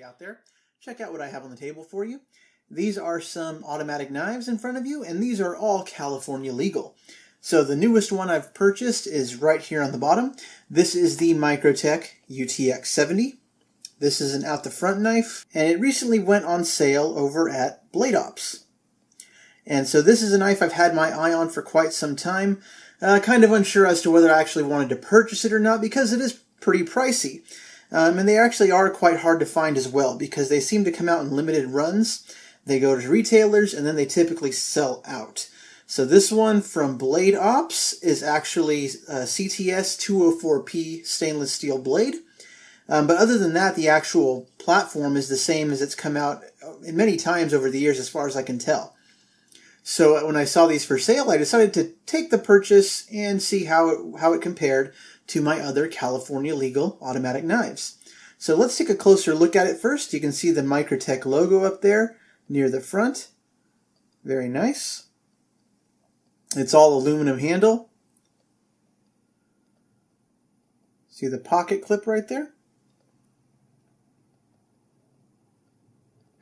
out there. Check out what I have on the table for you. These are some automatic knives in front of you, and these are all California legal. So the newest one I've purchased is right here on the bottom. This is the Microtech UTX-70. This is an out-the-front knife, and it recently went on sale over at Bladeops. And so this is a knife I've had my eye on for quite some time, kind of unsure as to whether I actually wanted to purchase it or not because it is pretty pricey. And they actually are quite hard to find as well because they seem to come out in limited runs. They go to retailers and then they typically sell out. So this one from Bladeops is actually a CTS 204P stainless steel blade. But other than that, the actual platform is the same as it's come out many times over the years as far as I can tell. So when I saw these for sale, I decided to take the purchase and see how it compared to my other California legal automatic knives. So let's take a closer look at it first. You can see the Microtech logo up there near the front. Very nice. It's all aluminum handle. See the pocket clip right there?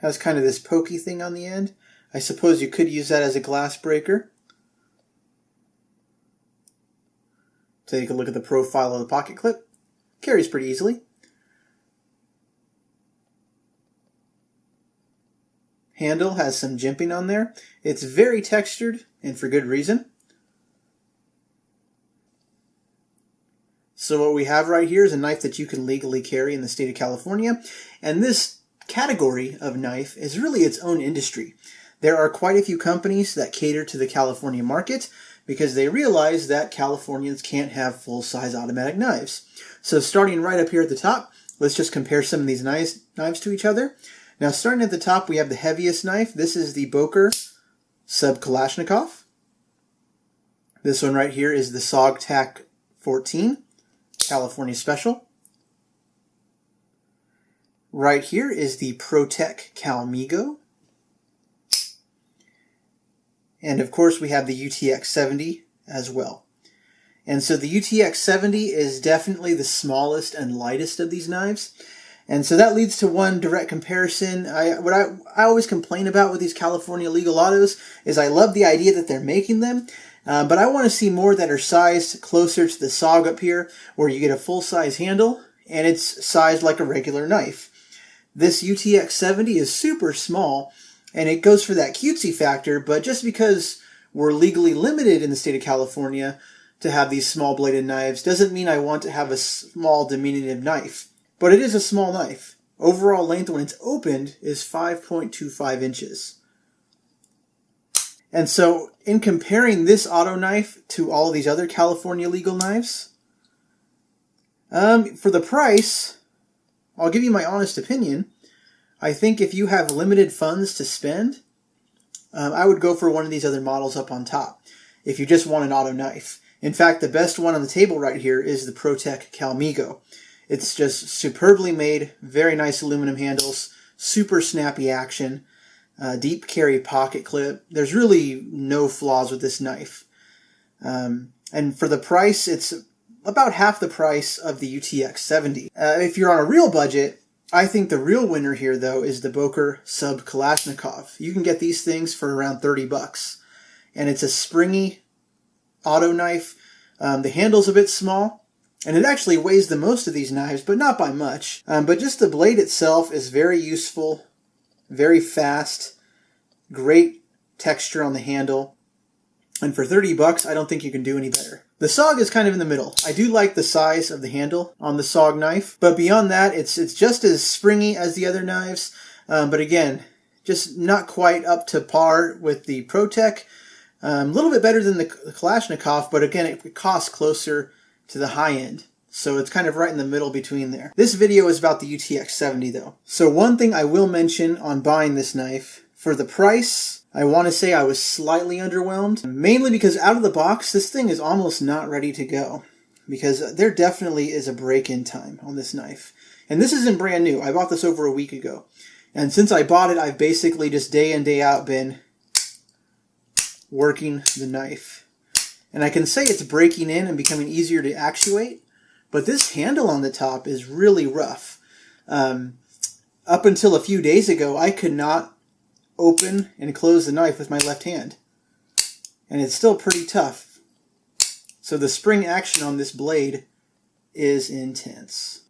Has kind of this pokey thing on the end. I suppose you could use that as a glass breaker. Take a look at the profile of the pocket clip. Carries pretty easily. Handle has some jimping on there. It's very textured, and for good reason. So what we have right here is a knife that you can legally carry in the state of California. And this category of knife is really its own industry. There are quite a few companies that cater to the California market because they realize that Californians can't have full-size automatic knives. So starting right up here at the top, let's just compare some of these knives to each other. Now starting at the top, we have the heaviest knife. This is the Boker Sub-Kalashnikov. This one right here is the SOG-TAC 14, California Special. Right here is the ProTech Calmigo. And of course we have the UTX-70 as well. And so the UTX-70 is definitely the smallest and lightest of these knives. And so that leads to one direct comparison. What I always complain about with these California legal autos is I love the idea that they're making them, but I want to see more that are sized closer to the SOG up here where you get a full-size handle and it's sized like a regular knife. This UTX-70 is super small, and it goes for that cutesy factor, but just because we're legally limited in the state of California to have these small bladed knives doesn't mean I want to have a small diminutive knife. But it is a small knife. Overall length when it's opened is 5.25 inches. And so in comparing this auto knife to all of these other California legal knives, for the price, I'll give you my honest opinion. I think if you have limited funds to spend, I would go for one of these other models up on top if you just want an auto knife. In fact, the best one on the table right here is the ProTech Calmigo. It's just superbly made, very nice aluminum handles, super snappy action, deep carry pocket clip. There's really no flaws with this knife. And for the price, it's about half the price of the UTX-70. If you're on a real budget, I think the real winner here, though, is the Boker Sub-Kalashnikov. You can get these things for around 30 bucks. And it's a springy auto knife. The handle's a bit small, and it actually weighs the most of these knives, but not by much. But just the blade itself is very useful, very fast, great texture on the handle. And for 30 bucks, I don't think you can do any better. The SOG is kind of in the middle. I do like the size of the handle on the SOG knife, but beyond that, it's just as springy as the other knives. But again, just not quite up to par with the ProTech. A little bit better than the Kalashnikov, but again, it costs closer to the high end. So it's kind of right in the middle between there. This video is about the UTX-70 though. So one thing I will mention on buying this knife, for the price, I want to say I was slightly underwhelmed. Mainly because out of the box, this thing is almost not ready to go. Because there definitely is a break-in time on this knife. And this isn't brand new. I bought this over a week ago. And since I bought it, I've basically just day in, day out been working the knife. And I can say it's breaking in and becoming easier to actuate. But this handle on the top is really rough. up until a few days ago, I could not open and close the knife with my left hand. And it's still pretty tough. So the spring action on this blade is intense.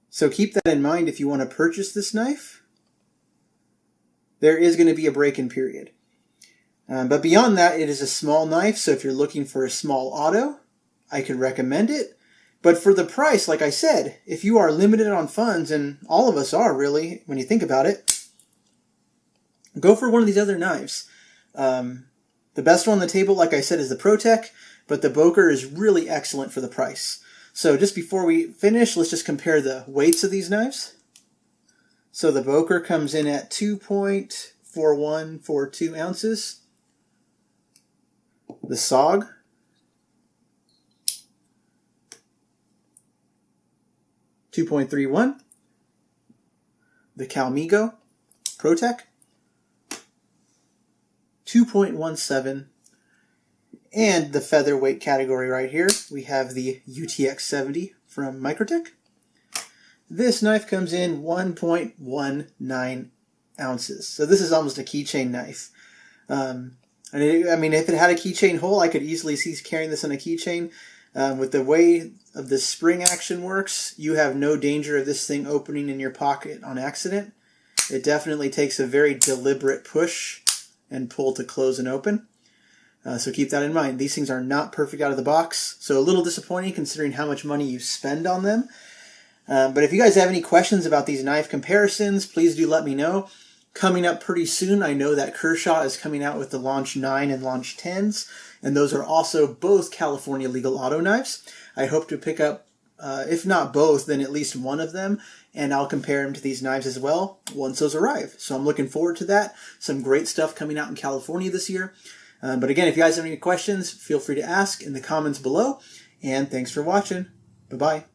So keep that in mind if you want to purchase this knife. There is going to be a break-in period. But beyond that, it is a small knife, so if you're looking for a small auto, I could recommend it. But for the price, like I said, if you are limited on funds, and all of us are really, when you think about it, go for one of these other knives. The best one on the table, like I said, is the Microtech, but the Boker is really excellent for the price. So just before we finish, let's just compare the weights of these knives. So the Boker comes in at 2.4142 ounces. The SOG, .31. The Calmigo Microtech, 2.17. And the featherweight category right here, we have the UTX-70 from Microtech. This knife comes in 1.19 ounces. So this is almost a keychain knife. I mean, if it had a keychain hole, I could easily see carrying this on a keychain. With the way of the spring action works, you have no danger of this thing opening in your pocket on accident. It definitely takes a very deliberate push and pull to close and open. So keep that in mind. These things are not perfect out of the box, so a little disappointing considering how much money you spend on them. But if you guys have any questions about these knife comparisons, please do let me know. Coming up pretty soon, I know that Kershaw is coming out with the Launch 9 and Launch 10s, and those are also both California legal auto knives. I hope to pick up, if not both, then at least one of them, and I'll compare them to these knives as well once those arrive. So I'm looking forward to that. Some great stuff coming out in California this year. But again, if you guys have any questions, feel free to ask in the comments below, and thanks for watching. Bye-bye.